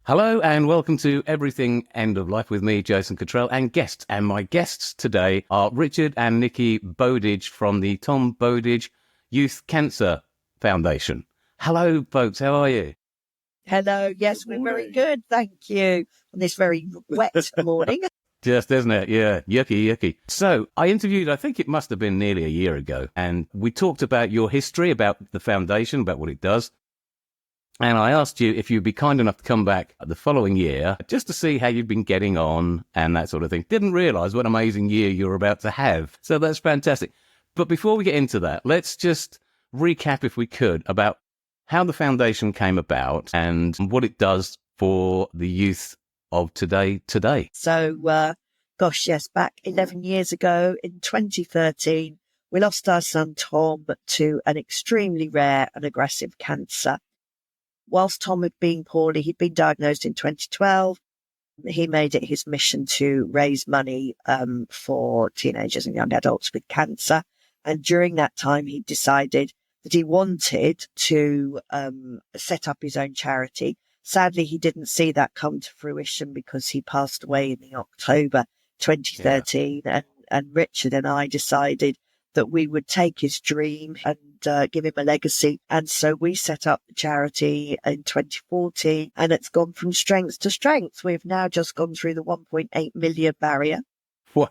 Hello and welcome to Everything End of Life with me, Jason Cottrell, and guests. And my guests today are Richard and Nikki Bowdidge from the Tom Bowdidge Youth Cancer Foundation. Hello, folks. How are you? Hello. Yes, we're very good. Thank you. On this very wet morning. Just, isn't it? Yeah. Yucky. So I interviewed, I think it must have been nearly a year ago, and we talked about your history, about the foundation, about what it does. And I asked you if you'd be kind enough to come back the following year just to see how you've been getting on and that sort of thing. Didn't realise what an amazing year you're about to have. So that's fantastic. But before we get into that, let's just recap, if we could, about how the foundation came about and what it does for the youth of today. So, yes, back 11 years ago in 2013, we lost our son Tom to an extremely rare and aggressive cancer. Whilst Tom had been poorly, he'd been diagnosed in 2012. He made it his mission to raise money for teenagers and young adults with cancer. And during that time, he decided that he wanted to set up his own charity. Sadly, he didn't see that come to fruition because he passed away in the October 2013. Yeah. And Richard and I decided that we would take his dream and give him a legacy. And so we set up the charity in 2014, and it's gone from strength to strength. We've now just gone through the 1.8 million barrier. Wow.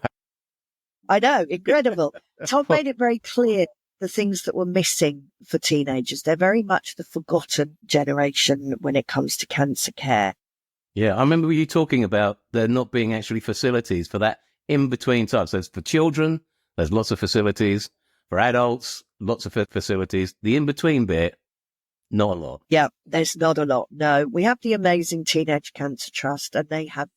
I know, incredible. Tom made it very clear the things that were missing for teenagers. They're very much the forgotten generation when it comes to cancer care. Yeah, I remember you talking about there not being actually facilities for that in-between time. So for children, there's lots of facilities. For adults, lots of facilities. The in-between bit, not a lot. Yeah, there's not a lot. No, we have the amazing Teenage Cancer Trust, and they have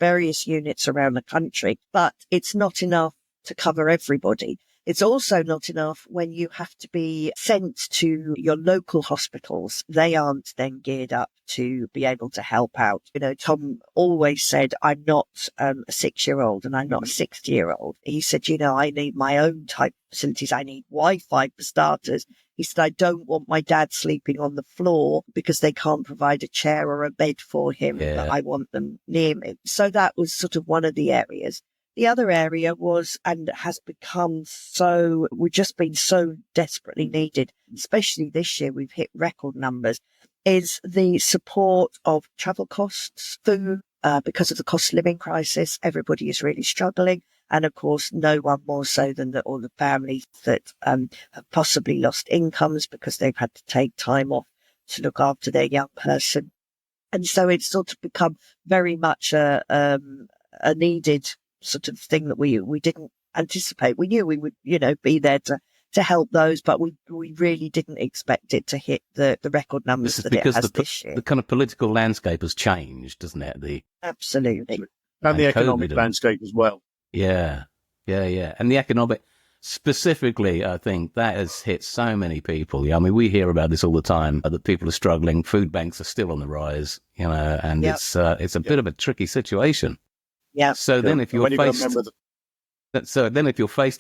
various units around the country, but it's not enough to cover everybody. It's also not enough when you have to be sent to your local hospitals. They aren't then geared up to be able to help out. You know, Tom always said, I'm not a 6-year-old and I'm not a 60-year-old. He said, I need my own type of facilities. I need Wi-Fi for starters. He said, I don't want my dad sleeping on the floor because they can't provide a chair or a bed for him. Yeah. I want them near me. So that was sort of one of the areas. The other area was, and has become we've just been so desperately needed, especially this year, we've hit record numbers, is the support of travel costs, food, because of the cost of living crisis. Everybody is really struggling. And of course, no one more so than all the families that have possibly lost incomes because they've had to take time off to look after their young person. And so it's sort of become very much a needed sort of thing that we didn't anticipate. We knew we would, be there to help those, but we really didn't expect it to hit the record numbers that it has this year. The kind of political landscape has changed, doesn't it? Absolutely. And the economic landscape as well. Yeah. And the economic, specifically, I think that has hit so many people. I mean, we hear about this all the time, that people are struggling. Food banks are still on the rise, and Yep. it's a bit of a tricky situation. Yeah. So then if you're faced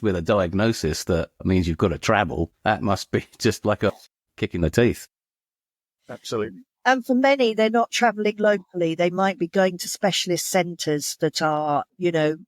with a diagnosis that means you've got to travel, that must be just like a kick in the teeth. Absolutely. And for many, they're not travelling locally. They might be going to specialist centres that are,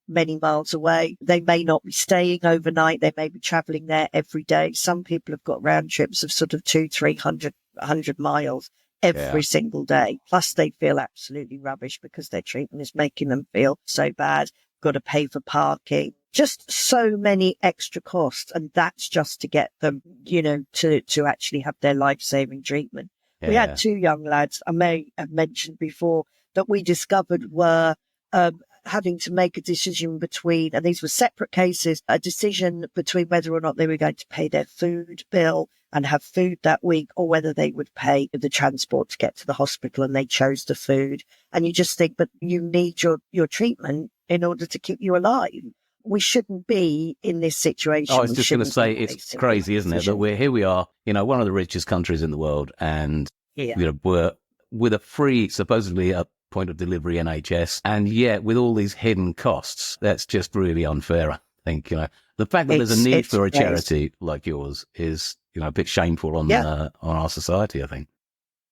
many miles away. They may not be staying overnight. They may be travelling there every day. Some people have got round trips of sort of 200-300 miles every single day. Plus they feel absolutely rubbish because their treatment is making them feel so bad. Got to pay for parking. Just so many extra costs. And that's just to get them, to actually have their life-saving treatment. Yeah. We had 2 young lads, I may have mentioned before, that we discovered were having to make a decision between, and these were separate cases, a decision between whether or not they were going to pay their food bill and have food that week, or whether they would pay the transport to get to the hospital, and they chose the food. And you just think, but you need your treatment in order to keep you alive. We shouldn't be in this situation. I was just going to say, it's crazy, isn't it? That we are, one of the richest countries in the world, and we're with a free, supposedly a point of delivery NHS, and yet with all these hidden costs, that's just really unfair. I think, the fact that there's a need for a charity like yours is, a bit shameful on our society, I think.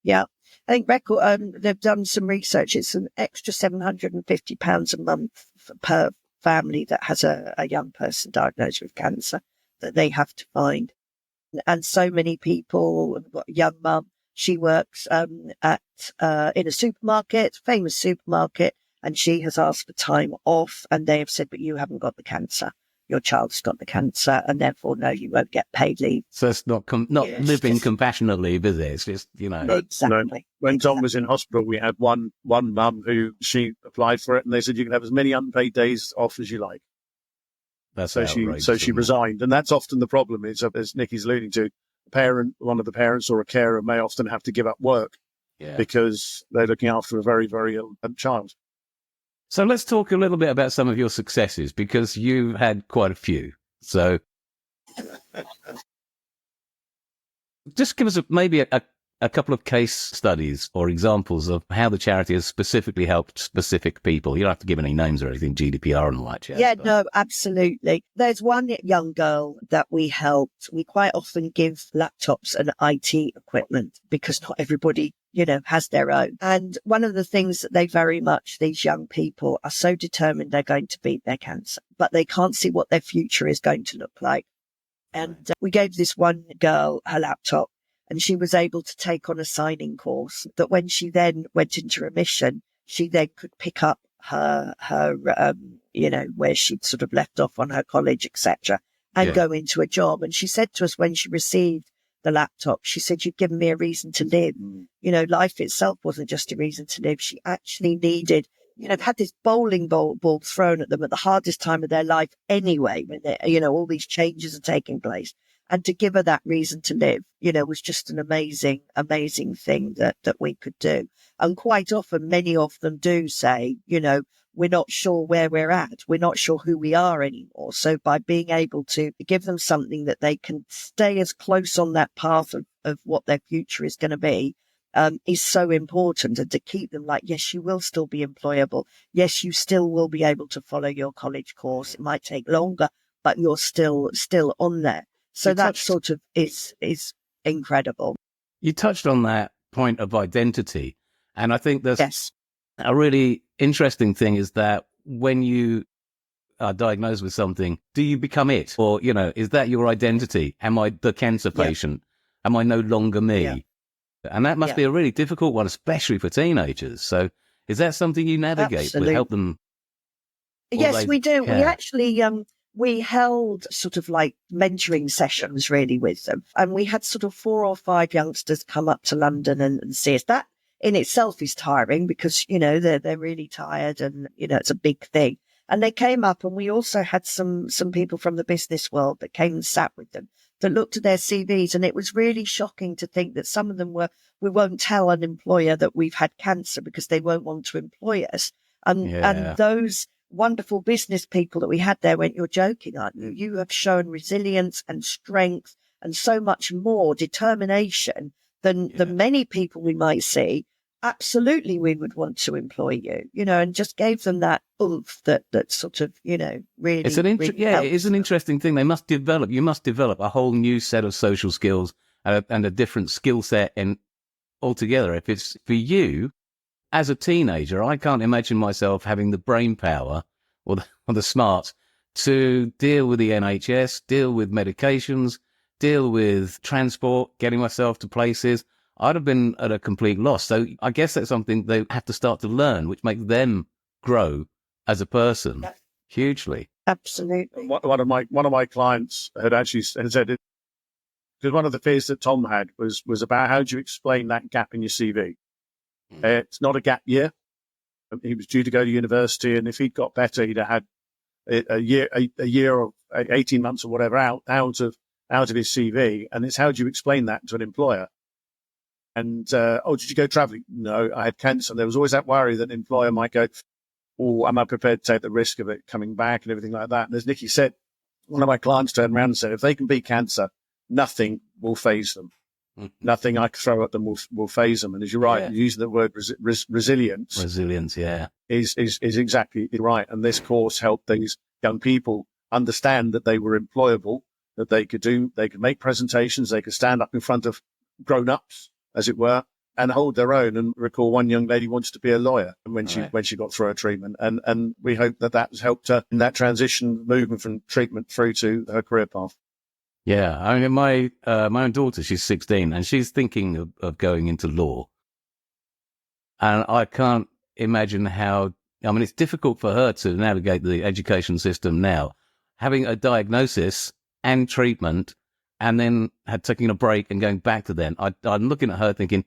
Yeah. I think they've done some research. It's an extra £750 a month per family that has a young person diagnosed with cancer that they have to find. And so many people, I've got a young mum, she works in a supermarket, famous supermarket, and she has asked for time off, and they have said, but you haven't got the cancer. Your child's got the cancer, and therefore, no, you won't get paid leave. So it's not living compassionate leave, is it? It's just, Exactly. No. When Tom was in hospital, we had one mum who she applied for it, and they said you can have as many unpaid days off as you like. That's so she resigned, and that's often the problem. Is, as Nikki's alluding to, one of the parents or a carer may often have to give up work because they're looking after a very, very ill child. So let's talk a little bit about some of your successes, because you've had quite a few. So just give us maybe a couple of case studies or examples of how the charity has specifically helped specific people. You don't have to give any names or anything, GDPR and all that jazz. Yeah, no, absolutely. There's one young girl that we helped. We quite often give laptops and IT equipment because not everybody, has their own. And one of the things that these young people are so determined they're going to beat their cancer, but they can't see what their future is going to look like. And we gave this one girl her laptop, and she was able to take on a signing course that when she then went into remission, she then could pick up her where she'd sort of left off on her college, etc., and go into a job. And she said to us when she received the laptop, she said, you've given me a reason to live. Life itself wasn't just a reason to live. She actually needed, had this bowling ball thrown at them at the hardest time of their life anyway, when all these changes are taking place. And to give her that reason to live, was just an amazing, amazing thing that we could do. And quite often, many of them do say, we're not sure where we're at. We're not sure who we are anymore. So by being able to give them something that they can stay as close on that path of what their future is going to be, is so important. And to keep them like, yes, you will still be employable. Yes, you still will be able to follow your college course. It might take longer, but you're still on there. So that sort of is incredible. You touched on that point of identity. And I think there's a really interesting thing is that when you are diagnosed with something, do you become it? Or, is that your identity? Am I the cancer patient? Am I no longer me? Yeah. And that must be a really difficult one, especially for teenagers. So is that something you navigate with, help them? Yes, we do. We actually... we held sort of like mentoring sessions really with them. And we had sort of 4 or 5 youngsters come up to London and see us. That in itself is tiring because, they're really tired and, it's a big thing. And they came up, and we also had some people from the business world that came and sat with them that looked at their CVs. And it was really shocking to think that some of them we won't tell an employer that we've had cancer because they won't want to employ us. And those wonderful business people that we had there went, you're joking, aren't you? You have shown resilience and strength and so much more determination than many people we might see. Absolutely, we would want to employ you, and just gave them that oomph that sort of, really. It's it is an interesting thing. You must develop a whole new set of social skills and a different skill set altogether. If it's for you, as a teenager, I can't imagine myself having the brain power or the smarts to deal with the NHS, deal with medications, deal with transport, getting myself to places. I'd have been at a complete loss. So I guess that's something they have to start to learn, which makes them grow as a person hugely. Absolutely. One of my clients had said it, because one of the fears that Tom had was about how do you explain that gap in your CV? It's not a gap year. He was due to go to university, and if he'd got better, he'd have had a year or 18 months or whatever out of his CV. And it's how do you explain that to an employer? And did you go traveling? No, I had cancer. There was always that worry that an employer might go, oh, am I prepared to take the risk of it coming back and everything like that? And as Nikki said, one of my clients turned around and said, if they can beat cancer, nothing will faze them. Nothing I can throw at them will faze them. And as you're right, using the word resilience. Resilience, is exactly right. And this course helped these young people understand that they were employable, that they could make presentations, they could stand up in front of grown-ups, as it were, and hold their own. And recall one young lady wants to be a lawyer when Right. she got through her treatment. And we hope that has helped her in that transition, moving from treatment through to her career path. Yeah, I mean, my own daughter, she's 16, and she's thinking of going into law. And I can't imagine how, I mean, it's difficult for her to navigate the education system now, having a diagnosis and treatment, and then taking a break and going back to them. I'm looking at her thinking,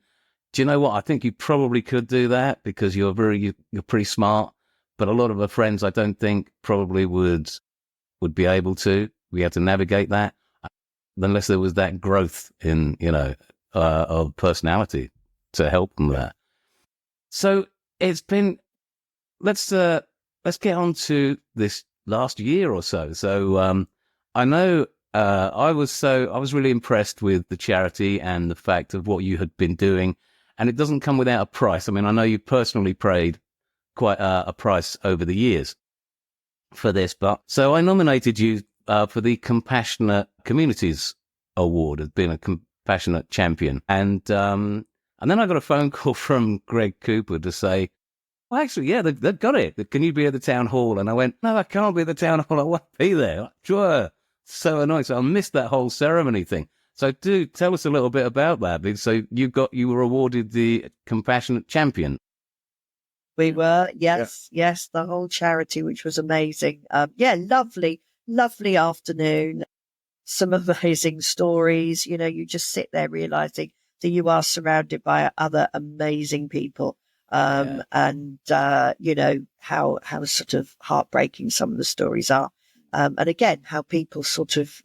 do you know what? I think you probably could do that because you're pretty smart. But a lot of her friends, I don't think probably would be able to. We had to navigate that unless there was that growth in, of personality to help them there. So it's been, let's get on to this last year or so. So I know I was really impressed with the charity and the fact of what you had been doing, and it doesn't come without a price. I mean, I know you personally paid quite a price over the years for this, but so I nominated you for the Compassionate Communities Award as being a compassionate champion, and then I got a phone call from Greg Cooper to say, well, actually, yeah, they've got it. Can you be at the town hall? And I went, no, I can't be at the town hall. I won't be there. Like, sure. So annoying. So I missed that whole ceremony thing. So do tell us a little bit about that. So you were awarded the Compassionate Champion. We were, yes, the whole charity, which was amazing. Lovely afternoon. Some amazing stories. You just sit there realizing that you are surrounded by other amazing people. And how sort of heartbreaking some of the stories are. And again, how people sort of,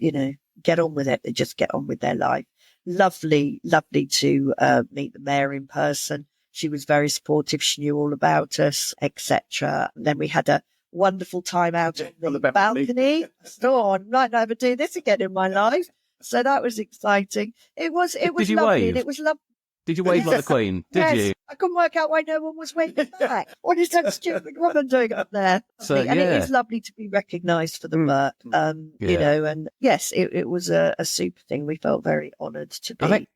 get on with it. They just get on with their life. Lovely to meet the mayor in person. She was very supportive. She knew all about us, etc. And then we had a wonderful time out on the balcony. Oh, I might never do this again in my life. So that was exciting. It was lovely. Wave? And it was lovely. Did you wave like the Queen? Did you? I couldn't work out why no one was waving back. What is that stupid woman doing up there? So, and it is lovely to be recognised for the work, and yes, it was a super thing. We felt very honoured to be. I think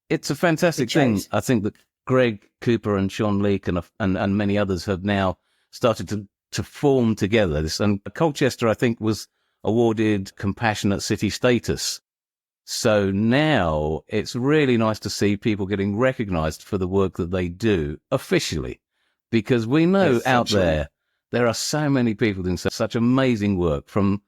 it's a fantastic thing. I think that Greg Cooper and Sean Leake and many others have now started to form together. And Colchester, I think, was awarded Compassionate City status. So now it's really nice to see people getting recognised for the work that they do officially, because we know out there are so many people doing such amazing work, from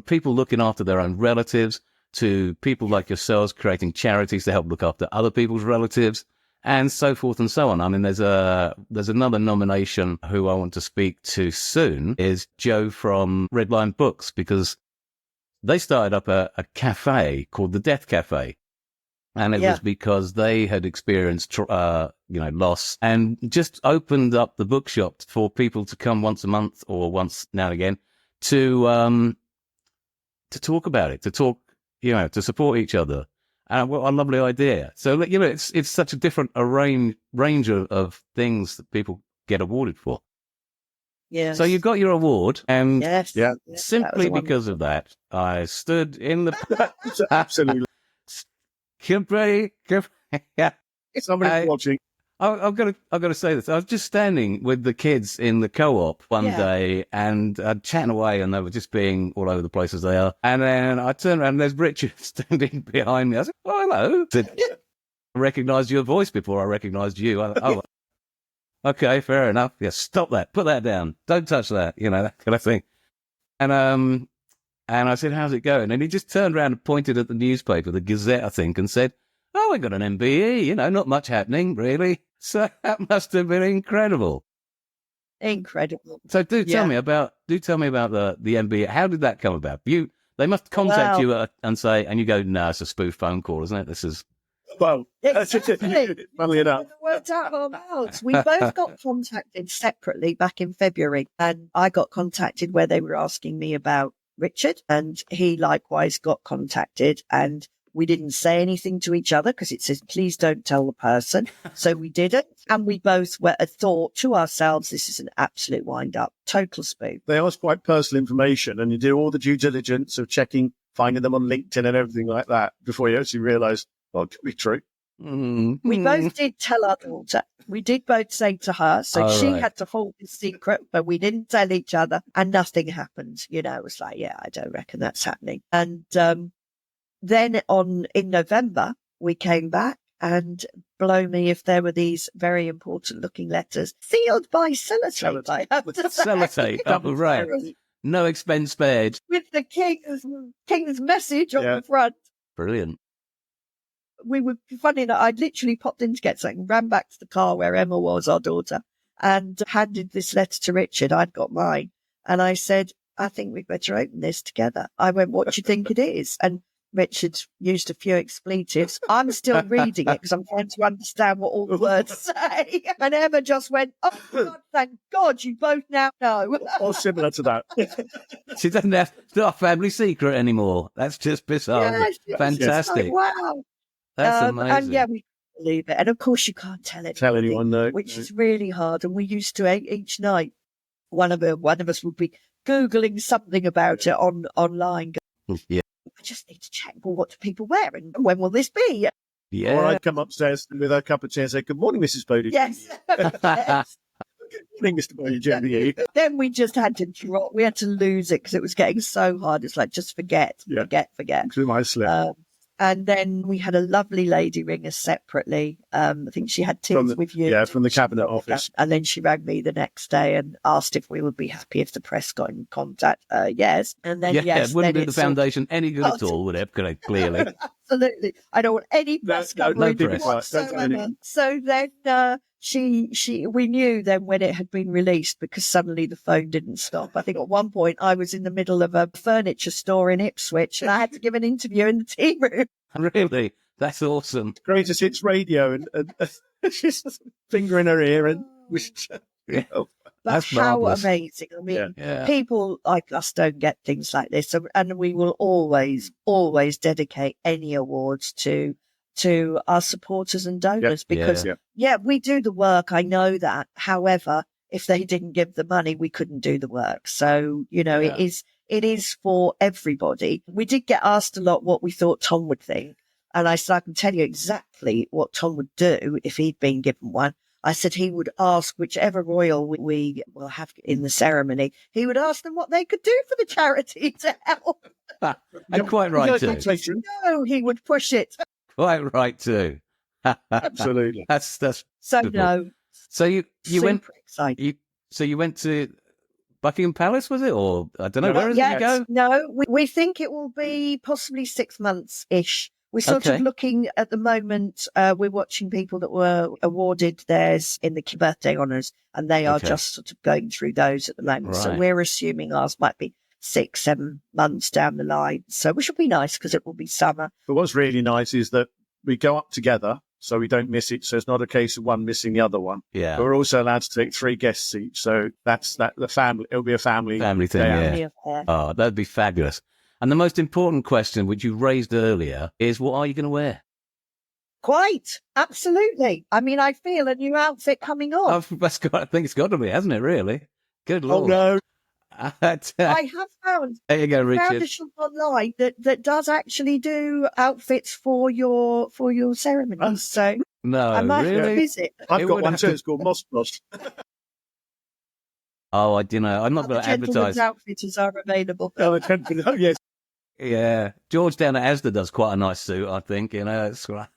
people looking after their own relatives to people like yourselves creating charities to help look after other people's relatives, and so forth and so on. I mean, there's another nomination who I want to speak to soon is Joe from Red Line Books, because they started up a cafe called the Death Cafe. And it was because they had experienced, loss, and just opened up the bookshop for people to come once a month or once now and again to talk about it, to support each other. And what a lovely idea. So, it's such a different range of things that people get awarded for. Yes. So you got your award, and simply that because of that, I stood in the Absolutely. Yeah. Somebody's watching. I've got to say this. I was just standing with the kids in the co-op one day, and chatting away, and they were just being all over the place as they are. And then I turned around, and there's Richard standing behind me. I said, "Oh, hello." I recognised your voice before I recognised you. Okay, fair enough. Yeah, stop that. Put that down. Don't touch that. That kind of thing. And I said, "How's it going?" And he just turned around and pointed at the newspaper, the Gazette, I think, and said, "Oh, we got an MBE. Not much happening, really." So that must have been incredible. Incredible. So do tell me about the MBE. How did that come about? They must contact you and say, and you go, "No, it's a spoof phone call, isn't it? This is." Well, exactly. Funnily enough. It worked out our mouths. We both got contacted separately back in February, and I got contacted where they were asking me about Richard, and he likewise got contacted, and we didn't say anything to each other because it says, please don't tell the person. So we didn't. And we both thought to ourselves, this is an absolute wind up, total spoof. They ask quite personal information, and you do all the due diligence of checking, finding them on LinkedIn and everything like that before you actually realise, well, it could be true. We both did tell our daughter. We did both say to her. So she had to hold the secret, but we didn't tell each other and nothing happened. You know, it was like, yeah, I don't reckon that's happening. And then in November, we came back and blow me if there were these very important looking letters sealed by sellotape. I have to say. Sellotape, oh, right. No expense spared. With the king's message on the front. Brilliant. We were funny enough. I'd literally popped in to get something, ran back to the car where Emma was, our daughter, and handed this letter to Richard. I'd got mine. And I said, I think we'd better open this together. I went, what do you think it is? And Richard used a few expletives. I'm still reading it because I'm trying to understand what all the words say. And Emma just went, oh, God, thank God you both now know. Or similar to that. She doesn't have, it's not a family secret anymore. That's just bizarre. Yes, fantastic. like, wow. That's amazing. And yeah, we believe it. And of course you can't tell it. Tell anyone, no. Which is really hard. And we used to, each night, one of us would be Googling something about it online. Yeah. I just need to check, well, what do people wear and when will this be? Yeah. Or I'd come upstairs with a cup of tea and say, good morning, Mrs. Bowdidge. Yes. Yes. Good morning, Mr. Bowdidge. Then we just had to drop, we had to lose it because it was getting so hard. It's like, just forget. Through my slip. And then we had a lovely lady ring us separately. I think she had teams with you. Yeah, from the cabinet office. And then she rang me the next day and asked if we would be happy if the press got in contact. Yes. And then, it wouldn't do the foundation any good at all, would it? Clearly. Absolutely. I don't want any press coverage whatsoever. So then we knew then when it had been released because suddenly the phone didn't stop. I think at one point I was in the middle of a furniture store in Ipswich and I had to give an interview in the tea room. Really? That's awesome. Greatest Hits Radio and she's finger in her ear and yeah. But That's how marvelous. amazing. I mean, people like us don't get things like this. And we will always, always dedicate any awards to our supporters and donors because, we do the work. I know that. However, if they didn't give the money, we couldn't do the work. So, it is for everybody. We did get asked a lot what we thought Tom would think. And I said, I can tell you exactly what Tom would do if he'd been given one. I said he would ask whichever royal we will have in the ceremony, he would ask them what they could do for the charity to help. And quite right too. No, he would push it. Quite right too. Absolutely. That's so beautiful. no. So you went excited. You went to Buckingham Palace, was it? Or I don't know, where is it go? No, we think it will be possibly 6 months ish. We're sort of looking at the moment, we're watching people that were awarded theirs in the birthday honours, and they are just sort of going through those at the moment. Right. So we're assuming ours might be 6-7 months down the line. So, which will be nice because it will be summer. But what's really nice is that we go up together so we don't miss it. So it's not a case of one missing the other one. Yeah. But we're also allowed to take 3 guests each. So that's the family. It'll be a family thing. day Yeah. Oh, that'd be fabulous. And the most important question, which you raised earlier, is what are you going to wear? Quite. Absolutely. I mean, I feel a new outfit coming on. I think it's got to be, hasn't it, really? Good Lord. Oh, no. I have found, there you go, Richard. found a shop online that does actually do outfits for your ceremonies. So no, I might really? visit. I've got one too. It's called Moss Moss. Oh, I'm not going to advertise. Outfitters are available. Oh, yes. Yeah. George down at Asda does quite a nice suit, I think. It's right.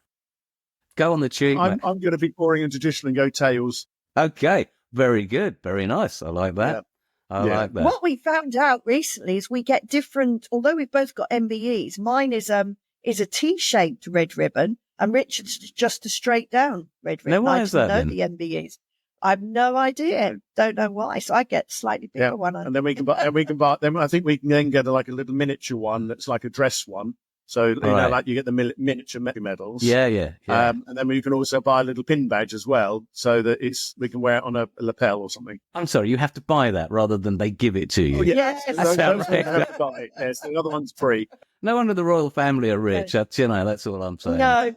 Go on the cheap. I'm going to be pouring in traditional and go tails. Okay. Very good. Very nice. I like that. Yeah. I like that. What we found out recently is we get different, although we've both got MBEs, mine is a T-shaped red ribbon and Richard's just a straight down red ribbon. No, why is that then? The MBEs. I have no idea. Don't know why. So I get slightly bigger one. And then we can buy, then I think we can then get a little miniature one that's like a dress one. So, you know, like you get the miniature medals. Yeah. And then we can also buy a little pin badge as well so that we can wear it on a lapel or something. I'm sorry, you have to buy that rather than they give it to you. Oh, yes. Those have to buy it. Yes, the other one's free. No wonder the royal family are rich. That's all I'm saying. No.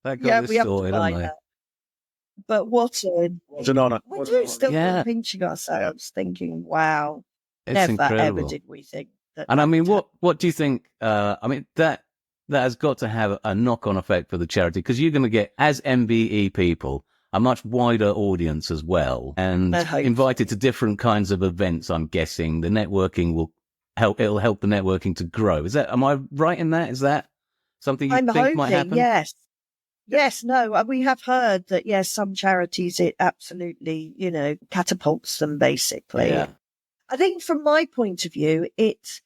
That got we have sorted, to buy haven't they? that. But what an honour. We do still pinching ourselves, thinking, wow, it's never incredible. ever did we think that. And I mean, what do you think? I mean, that that has got to have a knock-on effect for the charity, because you're going to get, as MBE people, a much wider audience as well, and invited to different kinds of events. I'm guessing the networking will help. It'll help the networking to grow. Am I right in that? Is that something you think might happen? Yes. Yes, no, we have heard that, yes, some charities, it absolutely, catapults them, basically. Yeah. I think from my point of view, it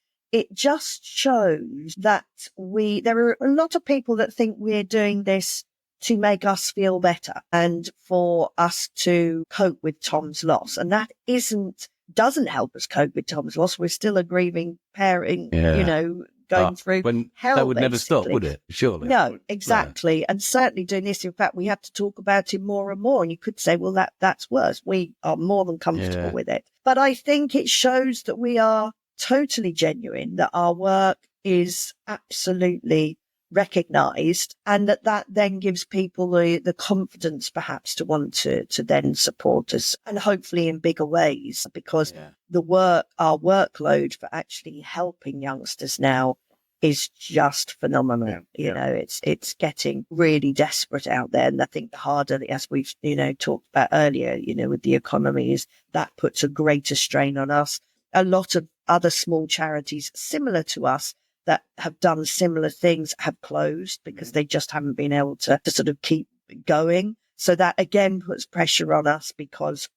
just shows that there are a lot of people that think we're doing this to make us feel better and for us to cope with Tom's loss. And that doesn't help us cope with Tom's loss. We're still a grieving parent, going through hell. That would basically. never stop, would it? Surely. No, exactly. No. And certainly doing this, in fact, we have to talk about it more and more. And you could say, well, that's worse. We are more than comfortable with it. But I think it shows that we are totally genuine, that our work is absolutely recognised, and that then gives people the confidence perhaps to want to then support us, and hopefully in bigger ways, because our workload for actually helping youngsters now is just phenomenal. It's getting really desperate out there. And I think the harder, as we've, talked about earlier, with the economy, is that puts a greater strain on us. A lot of other small charities similar to us that have done similar things have closed because they just haven't been able to sort of keep going. So that again puts pressure on us, because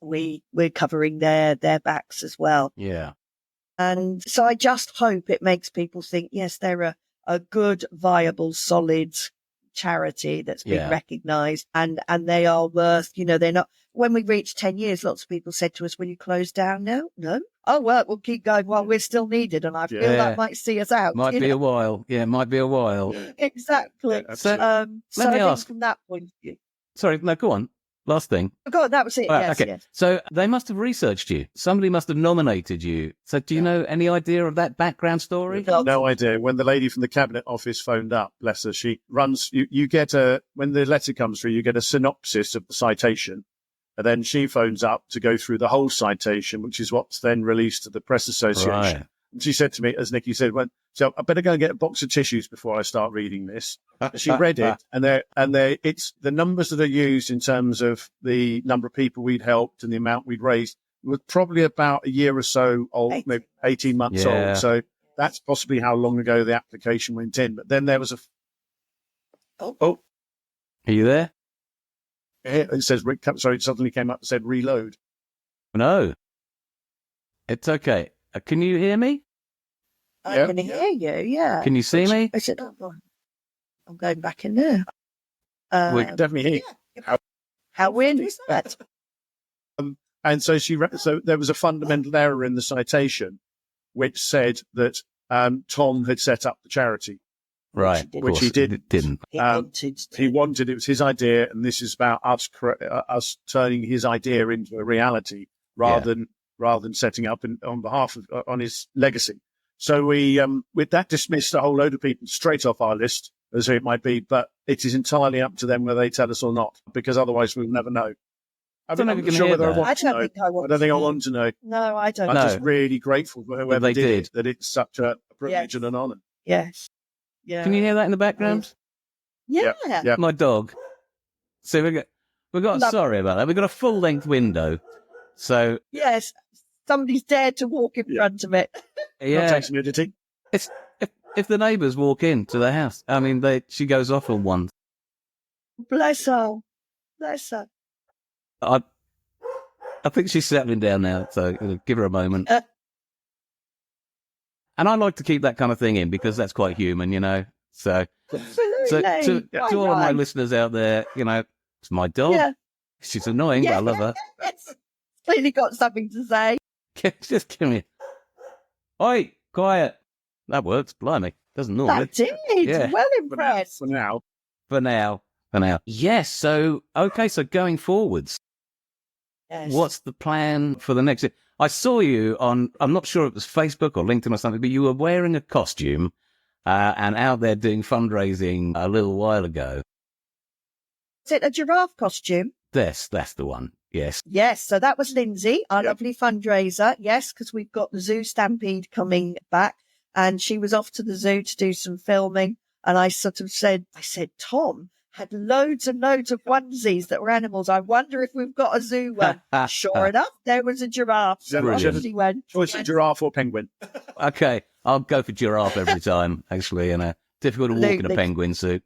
we're covering their backs as well. Yeah. And so I just hope it makes people think, yes, they're a good, viable, solid charity that's been recognised, and they are worth, they're not. When we reached 10 years, lots of people said to us, will you close down? No. Our work will keep going while we're still needed. And I feel that might see us out. Might be a while. Yeah, it might be a while. Exactly. So let me ask from that point of view. Sorry, no, go on. Last thing. Go on, that was it. Yes, okay. Yes. So they must have researched you. Somebody must have nominated you. So do you know any idea of that background story? No idea. When the lady from the Cabinet Office phoned up, bless her, she runs, you get when the letter comes through, you get a synopsis of the citation. And then she phones up to go through the whole citation, which is what's then released to the Press Association. Right. And she said to me, as Nikki said, so I better go and get a box of tissues before I start reading this. She read it, and it's the numbers that are used in terms of the number of people we'd helped and the amount we'd raised was probably about a year or so old, maybe 18 months old. So that's possibly how long ago the application went in. But then there was are you there? It says, sorry, it suddenly came up and said reload. No. It's okay. Can you hear me? I can hear you, yeah. Can you see me? I said, I'm going back in there. We can definitely hear you. How weird is that? And so so there was a fundamental error in the citation, which said that Tom had set up the charity. Right, which he didn't. He wanted, it was his idea, and this is about us turning his idea into a reality rather than setting up on behalf of on his legacy. So we with that dismissed a whole load of people straight off our list, as it might be. But it is entirely up to them whether they tell us or not, because otherwise we'll never know. I'm not sure whether I want to know. I don't think I want to know. No, I don't. I'm just really grateful for whoever did it, that it's such a privilege and an honour. Yes. Yeah. Can you hear that in the background? Yeah. My dog. So we've got sorry about that. We've got a full length window. So yes, somebody's dared to walk in front of it. Not taking nudity. If the neighbours walk into the house, I mean, she goes off on one. Bless her. Bless her. I think she's settling down now, so give her a moment. And I like to keep that kind of thing in because that's quite human, So, Absolutely. to all of my listeners out there, it's my dog. Yeah. She's annoying, but I love her. It's clearly got something to say. Just give me. Oi, quiet. That works. Blimey, doesn't normally. That did. Yeah. Well impressed. For now. Yes. So okay. So going forwards. Yes. What's the plan for the next? I saw you on, I'm not sure if it was Facebook or LinkedIn or something, but you were wearing a costume and out there doing fundraising a little while ago. Is it a giraffe costume? That's the one. Yes. Yes. So that was Lindsay, our lovely fundraiser. Yes, because we've got the Zoo Stampede coming back, and she was off to the zoo to do some filming. And I sort of said, Tom had loads and loads of onesies that were animals. I wonder if we've got a zoo one. Sure enough, there was a giraffe. So Brilliant. she went, Choice of giraffe or penguin. Okay, I'll go for giraffe every time, actually. Difficult to walk in a Absolutely. penguin suit.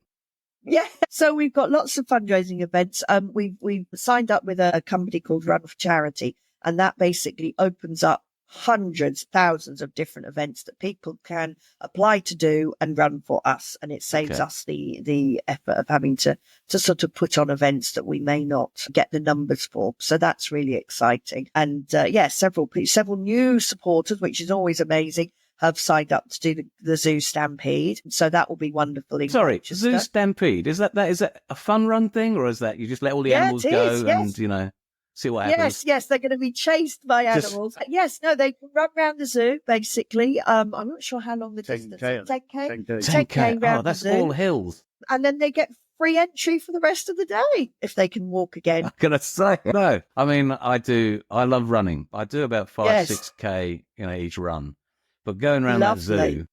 Yeah. So we've got lots of fundraising events. We've signed up with a company called Run for Charity, and that basically opens up hundreds, thousands of different events that people can apply to do and run for us. And it saves us the effort of having to sort of put on events that we may not get the numbers for. So that's really exciting. And several new supporters, which is always amazing, have signed up to do the Zoo Stampede. So that will be wonderful. In Sorry, Manchester. Zoo Stampede, is that a fun run thing, or is that you just let all the animals go and, see what happens? Yes, they're going to be chased by animals. Yes, no, they can run around the zoo, basically. I'm not sure how long the distance is. 10K? 10K round Oh, that's the zoo. all hills. And then they get free entry for the rest of the day if they can walk again. I'm going to say no. I mean, I love running. I do about 6K, each run. But going around that zoo,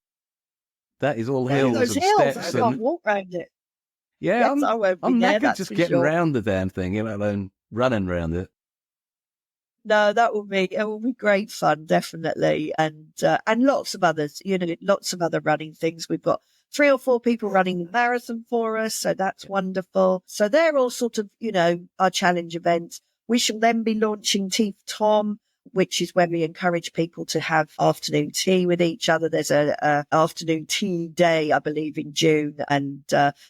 that is all hills those and hills, steps. I can't walk around it. Yeah, Yes, I won't be I'm there, knackered that's just for getting sure. around the damn thing, let alone running around it. No, it will be great fun, definitely. And lots of others, lots of other running things. We've got 3 or 4 people running the marathon for us. So that's wonderful. So they're all sort of, our challenge events. We shall then be launching Tea for Tom, which is when we encourage people to have afternoon tea with each other. There's a afternoon tea day, I believe, in June. And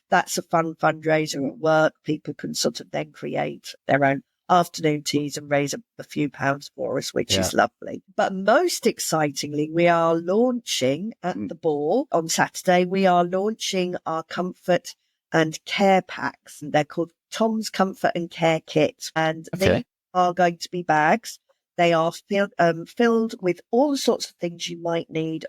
that's a fun fundraiser at work. People can sort of then create their own afternoon teas and raise a few pounds for us, which is lovely. But most excitingly, we are launching at the ball on Saturday. We are launching our comfort and care packs. They're called Tom's Comfort and Care Kit. And they are going to be bags. They are filled with all the sorts of things you might need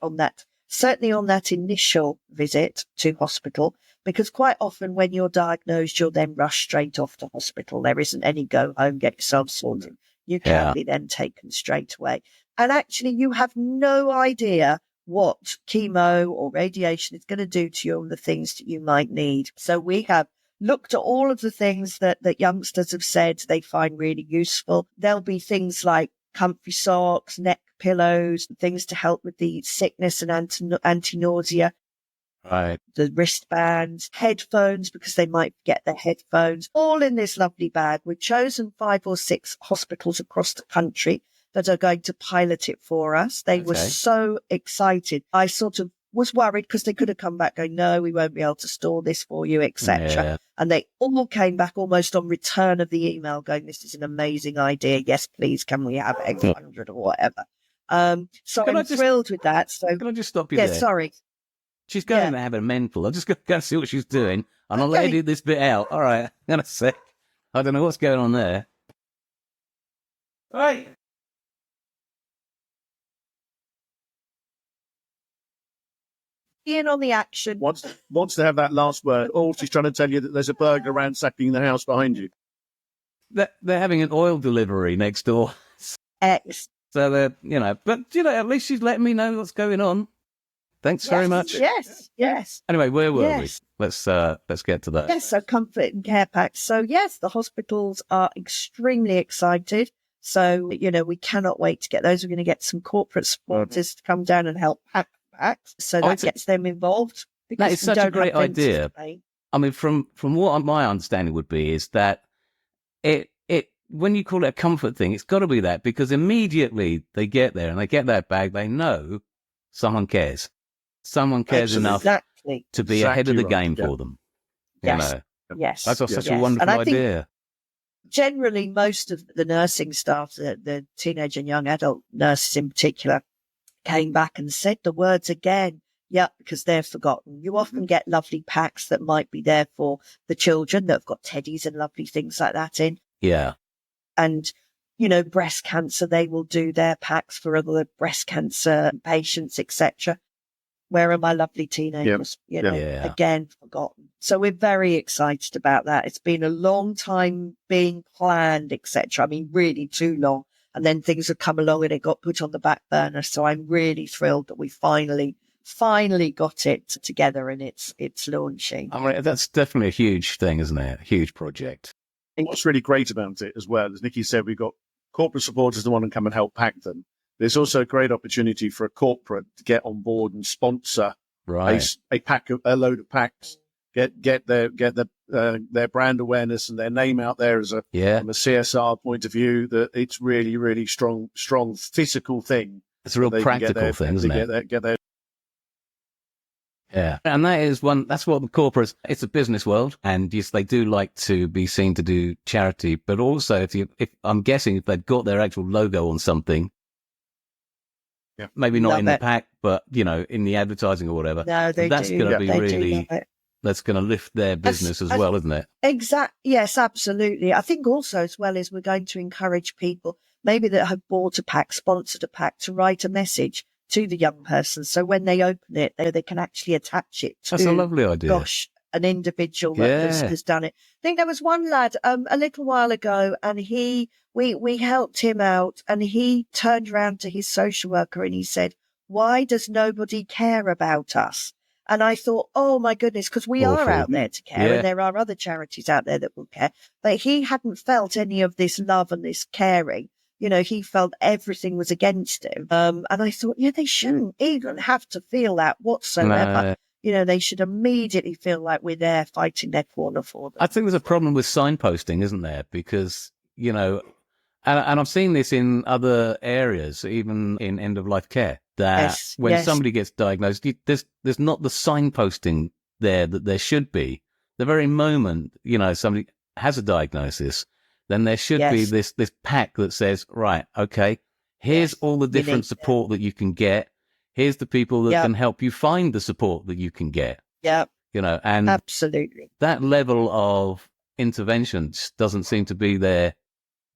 certainly on that initial visit to hospital, because quite often when you're diagnosed, you'll then rush straight off to hospital. There isn't any go home, get yourself sorted. You can be then taken straight away. And actually, you have no idea what chemo or radiation is going to do to you and the things that you might need. So we have looked at all of the things that youngsters have said they find really useful. There'll be things like comfy socks, neck pillows, things to help with the sickness and anti-nausea. Right. The wristbands, headphones, because they might get their headphones, all in this lovely bag. We've chosen 5 or 6 hospitals across the country that are going to pilot it for us. They were so excited. I sort of was worried because they could have come back going, no, we won't be able to store this for you, etc. Yeah. And they all came back almost on return of the email going, this is an amazing idea. Yes, please, can we have X 100 or whatever? So I'm thrilled with that. So can I just stop you there? Yeah, sorry. She's going to have a mental. I'm just going to see what she's doing, and I'll edit this bit out. All right, hang on a sec. I don't know what's going on there. All right. In on the action. Wants to have that last word. Or she's trying to tell you that there's a burglar ransacking the house behind you. They're having an oil delivery next door. X. So but at least she's letting me know what's going on. Thanks very much. Yes. Anyway, where were we? Let's get to that. Yes, so comfort and care packs. So yes, the hospitals are extremely excited. So, we cannot wait to get those. We're going to get some corporate supporters to come down and help pack packs. So that gets them involved. That is such a great idea. I mean, from what my understanding would be is that it when you call it a comfort thing, it's got to be that, because immediately they get there and they get that bag, they know someone cares. Someone cares enough to be ahead of the game for them. Yes. Yes. That's such a wonderful idea. Generally, most of the nursing staff, the teenage and young adult nurses in particular, came back and said the words again. Yeah, because they're forgotten. You often get lovely packs that might be there for the children that have got teddies and lovely things like that in. Yeah. And, breast cancer, they will do their packs for other breast cancer patients, etc. Where are my lovely teenagers? Again, forgotten. So we're very excited about that. It's been a long time being planned, etc. I mean, really too long. And then things have come along and it got put on the back burner. So I'm really thrilled that we finally finally got it together and it's launching. I mean, that's definitely a huge thing, isn't it? A huge project. And what's really great about it as well, as Nikki said, we've got corporate supporters that want to come and help pack them. There's also a great opportunity for a corporate to get on board and sponsor a load of packs, get their brand awareness and their name out there as from a CSR point of view. That it's really, really strong physical thing. It's a real practical thing, isn't it? Get their Yeah. And that's what the corporates, it's a business world. And yes, they do like to be seen to do charity. But also, if I'm guessing if they've got their actual logo on something, maybe not in the pack, but, in the advertising or whatever, that's going to be really, that's going to lift their business as well, isn't it? Exactly. Yes, absolutely. I think also as well as we're going to encourage people, maybe that have bought a pack, sponsored a pack, to write a message to the young person. So when they open it, they can actually attach it to, that's a lovely idea. Gosh, an individual that has done it. I think there was one lad a little while ago, and we helped him out, and he turned around to his social worker and he said, "Why does nobody care about us?" And I thought, oh my goodness, because we are out there to care, and there are other charities out there that will care. But he hadn't felt any of this love and this caring. He felt everything was against him. And I thought, they shouldn't even have to feel that whatsoever. No. They should immediately feel like we're there fighting their corner for them. I think there's a problem with signposting, isn't there? Because, and I've seen this in other areas, even in end-of-life care, that when somebody gets diagnosed, there's not the signposting there that there should be. The very moment, somebody has a diagnosis, then there should be this pack that says, right, okay, here's all the different support that you can get. Here's the people that can help you find the support that you can get. Yeah. And absolutely, that level of intervention just doesn't seem to be there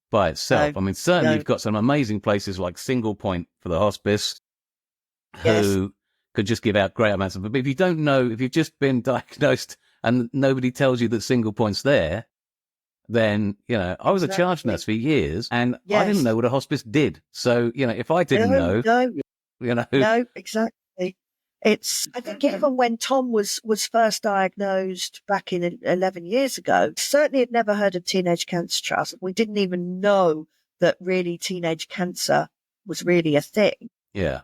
by itself. I mean, certainly you've got some amazing places like Single Point for the hospice who could just give out great amounts of it. But if you don't know, if you've just been diagnosed and nobody tells you that Single Point's there, then, I was a charge nurse for years and I didn't know what a hospice did. So, if I didn't know, No, exactly. I think even when Tom was first diagnosed back in 11 years ago, certainly had never heard of Teenage Cancer Trust. We didn't even know that really teenage cancer was really a thing. Yeah.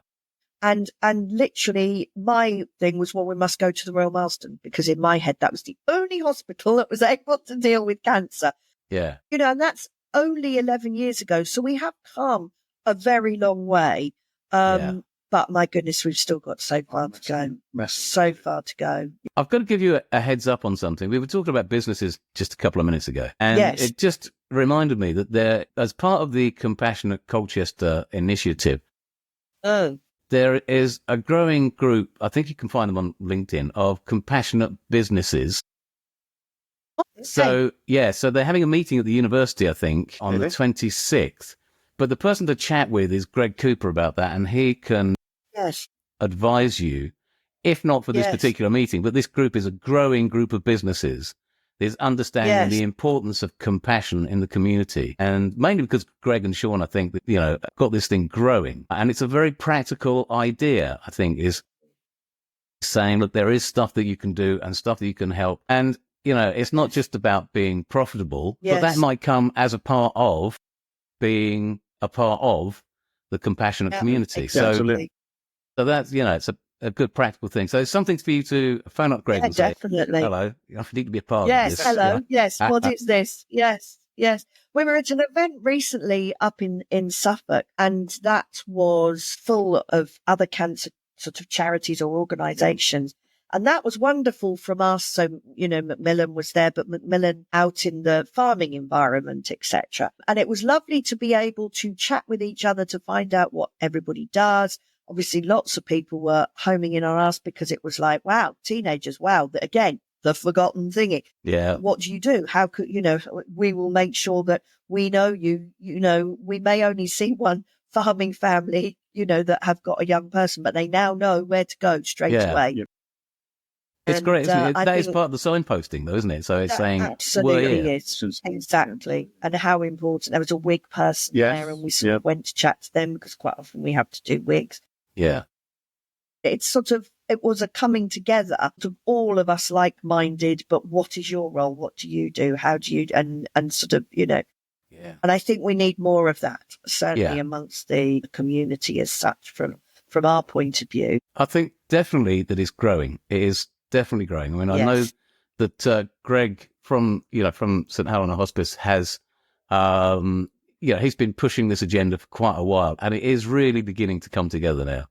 And literally my thing was, well, we must go to the Royal Marsden, because in my head, that was the only hospital that was able to deal with cancer. Yeah. And that's only 11 years ago. So we have come a very long way. But my goodness, we've still got so far to go. So far to go. I've got to give you a heads up on something. We were talking about businesses just a couple of minutes ago. And it just reminded me that as part of the Compassionate Colchester initiative, there is a growing group, I think you can find them on LinkedIn, of compassionate businesses. Okay. So they're having a meeting at the university, I think, on the 26th. But the person to chat with is Greg Cooper about that, and he can advise you, if not for this particular meeting, but this group is a growing group of businesses. There's understanding the importance of compassion in the community. And mainly because Greg and Sean, I think, that, got this thing growing. And it's a very practical idea, I think, is saying that there is stuff that you can do and stuff that you can help. And, it's not just about being profitable, but that might come as a part of being a part of the compassionate community. Exactly. So that's, it's a good practical thing. So it's something for you to phone up Greg and say, definitely. hello, I need to be a part of this. Yes, hello. Yes, what is this? Yes. We were at an event recently up in Suffolk, and that was full of other cancer sort of charities or organisations. And that was wonderful from us. So, Macmillan was there, but Macmillan out in the farming environment, etc. And it was lovely to be able to chat with each other to find out what everybody does. Obviously, lots of people were homing in on us because it was like, wow, teenagers, wow. Again, the forgotten thingy. Yeah. What do you do? How could, we will make sure that we know you, we may only see one farming family, that have got a young person, but they now know where to go straight away. Yeah. It's great, isn't it? That is part of the signposting, though, isn't it? So it's saying, absolutely is. Exactly. And how important. There was a wig person there, and we sort of went to chat to them because quite often we have to do wigs. Yeah. It's sort of it was a coming together of all of us like-minded, but what is your role? What do you do? How do you, and sort of, Yeah. and I think we need more of that, certainly Yeah. amongst the community as such, from our point of view. I think definitely that it's growing. It is definitely growing. I mean, I know Yes. that Greg from St Helena Hospice has, he's been pushing this agenda for quite a while, and it is really beginning to come together now.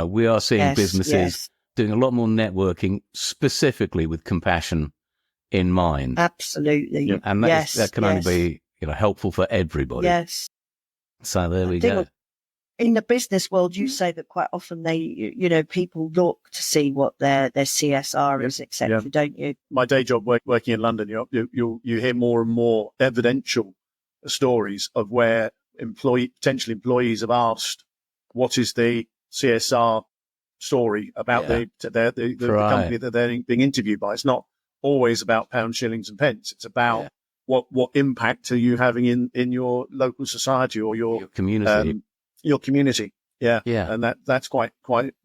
We are seeing Yes, businesses yes. doing a lot more networking, specifically with compassion in mind. Absolutely. Yeah. And that can only be, helpful for everybody. Yes. So there we think go. In the business world, you say that quite often people look to see what their CSR is, etc., don't you? My day job working in London, you hear more and more evidential stories of where potential employees have asked, what is the CSR story about the company that they're being interviewed by? It's not always about pounds, shillings and pence. It's about what impact are you having in your local society or your community. Your community. Yeah. And that's quite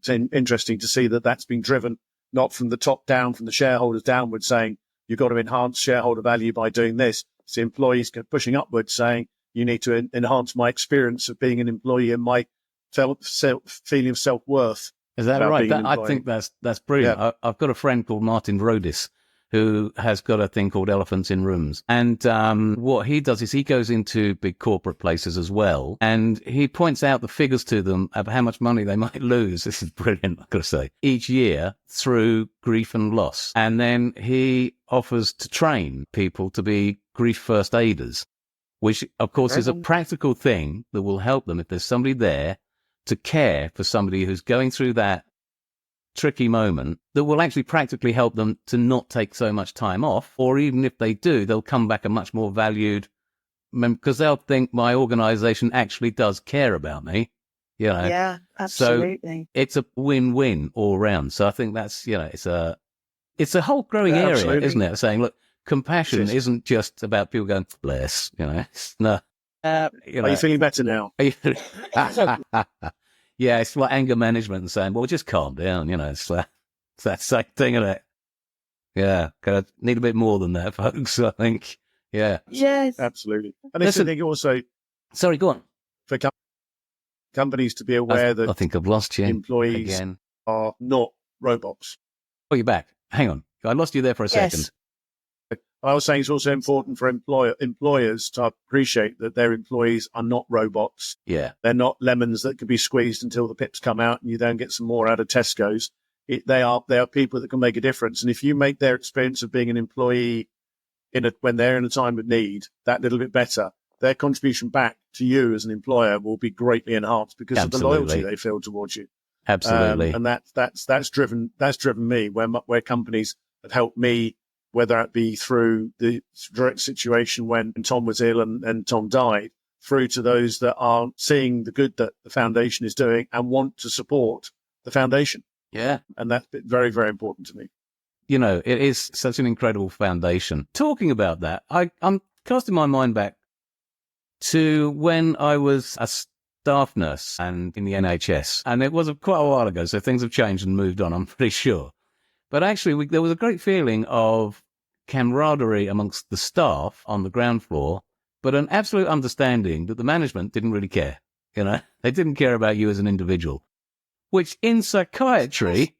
interesting to see that that's been driven not from the top down, from the shareholders downward, saying you've got to enhance shareholder value by doing this. It's the employees pushing upwards, saying you need to enhance my experience of being an employee and my feeling of self-worth. Is that right? I think that's brilliant. Yeah. I've got a friend called Martin Rodis who has got a thing called Elephants in Rooms. And what he does is he goes into big corporate places as well, and he points out the figures to them of how much money they might lose. This is brilliant, I've got to say, each year through grief and loss. And then he offers to train people to be grief first aiders, which, of course, is a practical thing that will help them if there's somebody there to care for somebody who's going through that tricky moment, that will actually practically help them to not take so much time off, or even if they do, they'll come back a much more valued, because they'll think my organization actually does care about me, Yeah, absolutely. So it's a win-win all round. So I think that's, it's a whole growing area, absolutely. Isn't it? Saying, look, compassion isn't just about people going, bless, it's no. Are you feeling better now? Yeah, it's like anger management and saying, well, just calm down, it's that same thing, isn't it? Yeah, need a bit more than that, folks, I think. Yeah. Yes. Absolutely. And I think also... Sorry, go on. For companies to be aware that I think I've lost you employees again. Are not robots. Oh, you're back. Hang on. I lost you there for a second. I was saying it's also important for employers to appreciate that their employees are not robots. Yeah. They're not lemons that can be squeezed until the pips come out and you then get some more out of Tesco's. They are people that can make a difference. And if you make their experience of being an employee when they're in a time of need that little bit better, their contribution back to you as an employer will be greatly enhanced because of the loyalty they feel towards you. Absolutely. And that's driven me where companies have helped me, whether it be through the direct situation when Tom was ill and Tom died, through to those that are seeing the good that the foundation is doing and want to support the foundation. Yeah. And that's very, very important to me. It is such an incredible foundation. Talking about that, I'm casting my mind back to when I was a staff nurse and in the NHS. And it was quite a while ago, so things have changed and moved on, I'm pretty sure. But actually, there was a great feeling of camaraderie amongst the staff on the ground floor, but an absolute understanding that the management didn't really care. They didn't care about you as an individual, which in psychiatry,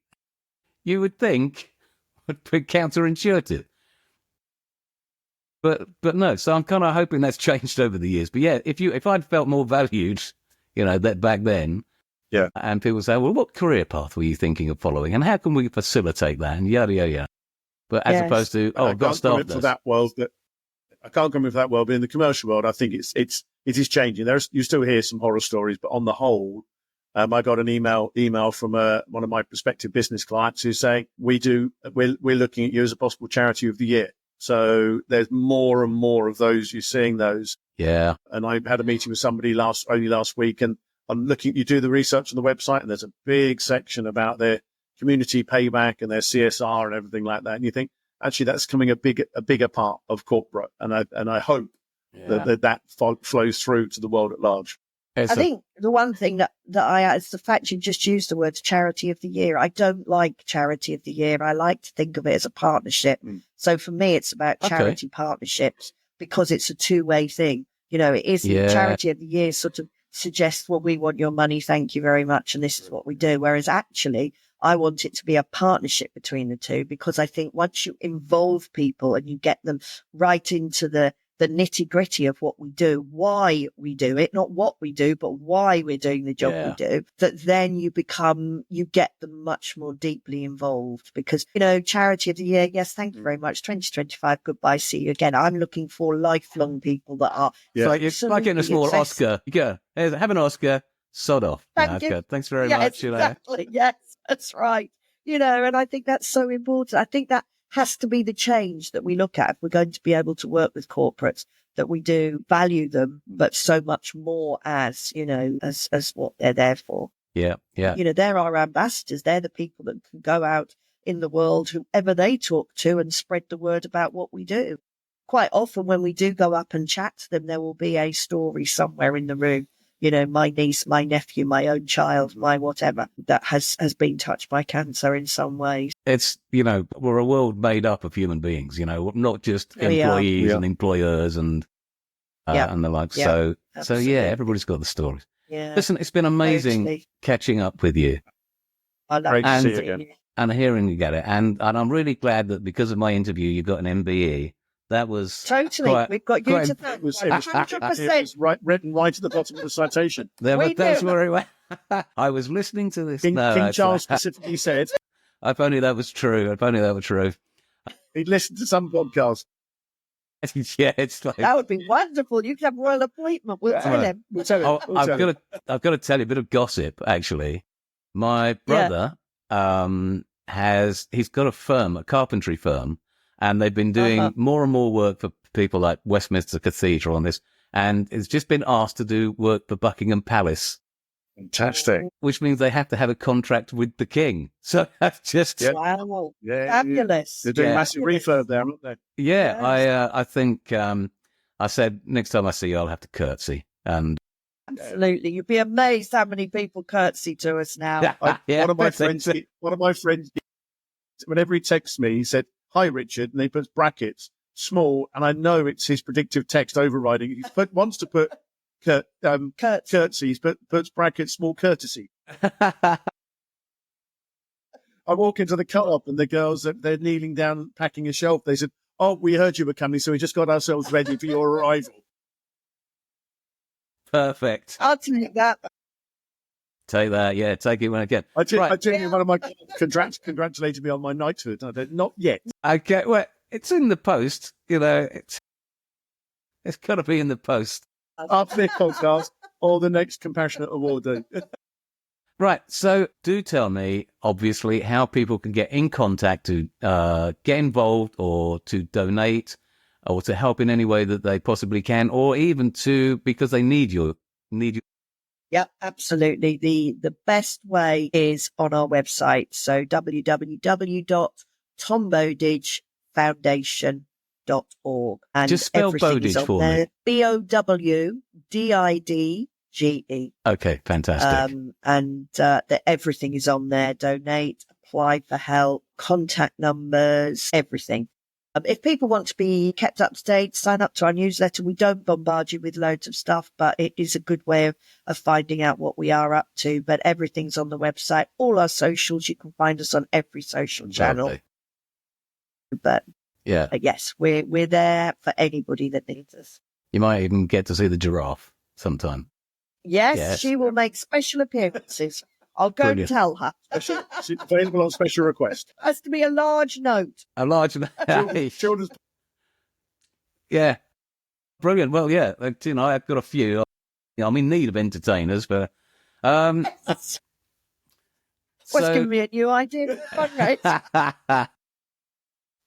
you would think would be counterintuitive. But no, so I'm kind of hoping that's changed over the years. But yeah, if I'd felt more valued, that back then, yeah, and people say, well, what career path were you thinking of following, and how can we facilitate that, and yada yada yada. But as opposed to, I've got staff for that world. I can't come for that world, but in the commercial world, I think it is changing. You still hear some horror stories, but on the whole, I got an email from one of my prospective business clients who's saying we're looking at you as a possible charity of the year. So there's more and more of those. You're seeing those. Yeah. And I had a meeting with somebody only last week, and I'm looking. You do the research on the website, and there's a big section about their community payback and their CSR and everything like that. And you think actually that's becoming a bigger part of corporate. And I hope that flows through to the world at large. I think the one thing that it's the fact you just used the words charity of the year. I don't like charity of the year. I like to think of it as a partnership. So for me, it's about charity partnerships because it's a two-way thing. You know, it isn't charity of the year sort of suggests, well, we want your money. Thank you very much. And this is what we do. Whereas actually, I want it to be a partnership between the two, because I think once you involve people and you get them right into the nitty gritty of what we do, why we do it, not what we do, but why we're doing the job we do, that then you get them much more deeply involved. Because, you know, charity of the year, yes, thank you very much. 2025, goodbye, see you again. I'm looking for lifelong people that are. It's like getting a small Oscar. You go, have an Oscar, sod off. Thank you. Thanks very much. Exactly. Yes, that's right. You know, and I think that's so important. I think that has to be the change that we look at if we're going to be able to work with corporates, that we do value them, but so much more as, you know, as what they're there for. Yeah. You know, they're our ambassadors. They're the people that can go out in the world, whoever they talk to, and spread the word about what we do. Quite often when we do go up and chat to them, there will be a story somewhere in the room. You know, my niece, my nephew, my own child, my whatever, that has been touched by cancer in some ways. It's, you know, we're a world made up of human beings, you know, not just employees and employers and the like. Yeah, so everybody's got the stories. Yeah. Listen, it's been amazing catching up with you. I love to see you again. And hearing you get it. And I'm really glad that because of my interview, you got an MBE. That was totally. We've got you to thank. It was 100%. written right at the bottom of the citation. That's very well. I was listening to this. King Charles specifically said, If only that was true. He'd listened to some podcast. Yeah, it's like that would be wonderful. You could have a royal appointment. We'll tell him. I've got to tell you a bit of gossip. Actually, my brother he's got a carpentry firm. And they've been doing more and more work for people like Westminster Cathedral on this. And it's just been asked to do work for Buckingham Palace. Fantastic. Which means they have to have a contract with the king. So that's just... Wow. Fabulous. They're doing massive refurb there, aren't they? Yeah. Yes. I think I said next time I see you, I'll have to curtsy. And absolutely. You'd be amazed how many people curtsy to us now. One of my friends, whenever he texts me, he said, "Hi, Richard," and he puts brackets, small, and I know it's his predictive text overriding. He wants to put curtsies, but puts brackets, small courtesy. I walk into the co-op and the girls, they're kneeling down, packing a shelf. They said, "Oh, we heard you were coming, so we just got ourselves ready for your arrival." Perfect. I'll take that. Take that, yeah. Take it when I can. I genuinely, one of my congratulated me on my knighthood. I said, "Not yet." Okay, well, it's in the post. You know, it's got to be in the post. After this podcast or the next Compassionate Award day. Right. So, do tell me, obviously, how people can get in contact to get involved, or to donate, or to help in any way that they possibly can, or even because they need you. Yep, absolutely. The best way is on our website. So www.tombowdidgefoundation.org. And just spell Bowdidge for me. Bowdidge. Okay, fantastic. And everything is on there. Donate, apply for help, contact numbers, everything. If people want to be kept up to date, sign up to our newsletter. We don't bombard you with loads of stuff, but it is a good way of finding out what we are up to. But everything's on the website. All our socials, you can find us on every social channel. Lovely. But yes, we're there for anybody that needs us. You might even get to see the giraffe sometime. Yes. She will make special appearances. I'll go and tell her. She's available on special request. Has to be a large note. A large note. Children's. Yeah. Brilliant. Well, yeah. You know, I've got a few. I'm in need of entertainers, but... What's giving me a new idea for fundraise?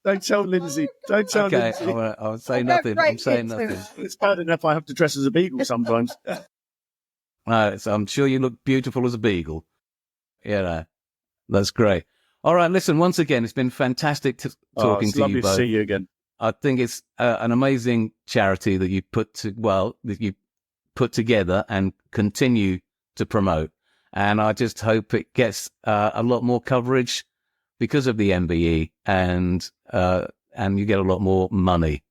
Don't tell Lindsay. Don't tell Lindsay. Okay, I'll say nothing. I'm saying nothing. It's bad enough I have to dress as a beagle sometimes. So I'm sure you look beautiful as a beagle. Yeah, that's great. All right, listen, once again, it's been fantastic talking to you both. Lovely to see you again. I think it's an amazing charity that you put put together and continue to promote. And I just hope it gets a lot more coverage because of the MBE, and you get a lot more money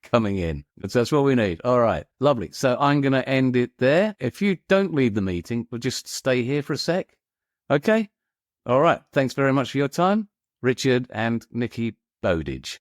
coming in. That's what we need. All right, lovely. So I'm going to end it there. If you don't leave the meeting, we'll just stay here for a sec. Okay? All right. Thanks very much for your time, Richard and Nikki Bowdidge.